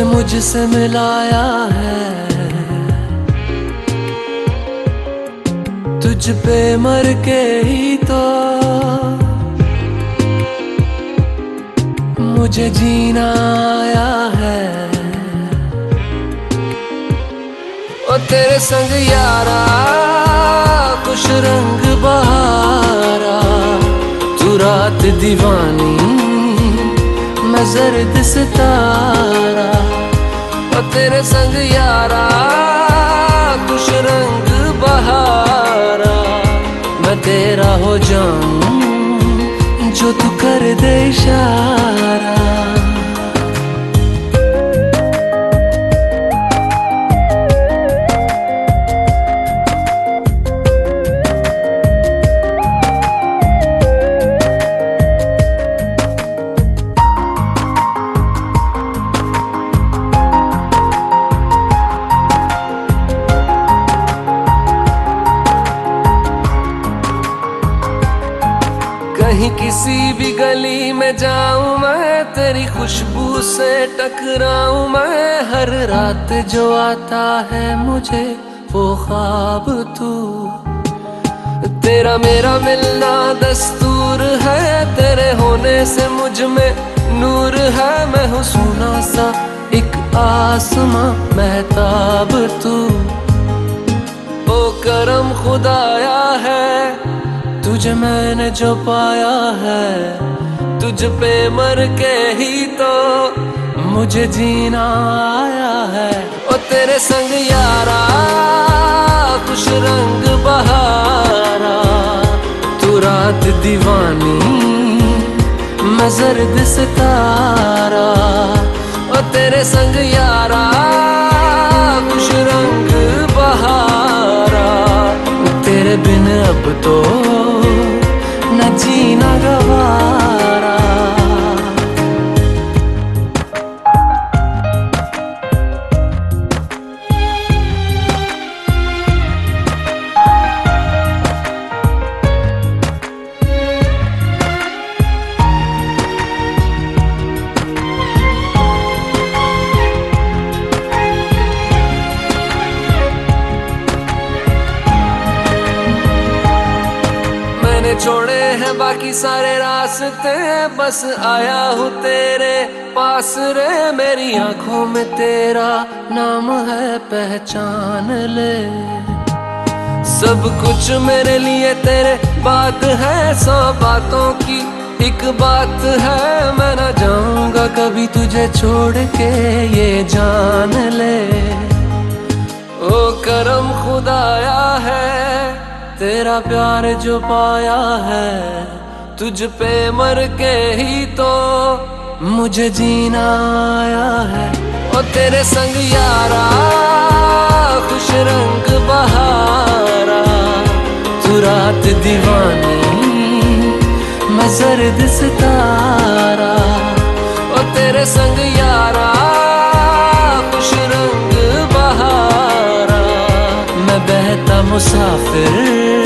मुझसे मिलाया है, तुझ पे मर के ही तो मुझे जीना आया है। ओ तेरे संग यारा कुछ रंग बहारा, तू रात दीवानी मैं जर्द सितारा। ओ तेरे संग यारा कुछ रंग बहारा, मैं तेरा हो जाऊं जो तू कर दे इशारा। कहीं किसी भी गली में जाऊं मैं, तेरी खुशबू से टकराऊं मैं। हर रात जो आता है मुझे वो ख्वाब तू, तेरा मेरा मिलना दस्तूर है। तेरे होने से मुझ में नूर है, मैं हूँ सोना सा एक आसमां महताब तू। ओ करम खुदाया है तुझे मैंने जो पाया है, तुझ पे मर के ही तो मुझे जीना आया है। ओ तेरे संग यारा कुछ रंग बहारा, तू रात दीवानी मैं जर्द सितारा। ओ तेरे संग यारा कुछ रंग बहारा, तेरे बिन अब तो न जीना गवारा। छोड़े हैं बाकी सारे रास्ते, बस आया हूँ तेरे पास रे। मेरी आंखों में तेरा नाम है पहचान ले, सब कुछ मेरे लिए तेरे बात है। 100 बातों की एक बात है, मैं ना जाऊंगा कभी तुझे छोड़ के ये जान ले। ओ करम खुदाया है तेरा प्यार जो पाया है, तुझ पे मर के ही तो मुझे जीना आया है। ओ तेरे संग यारा खुश रंग बहारा, तू रात दीवानी मैं जर्द सितारा। ओ तेरे संग यारा खुश रंग बहारा, मैं बहता मुसाफिर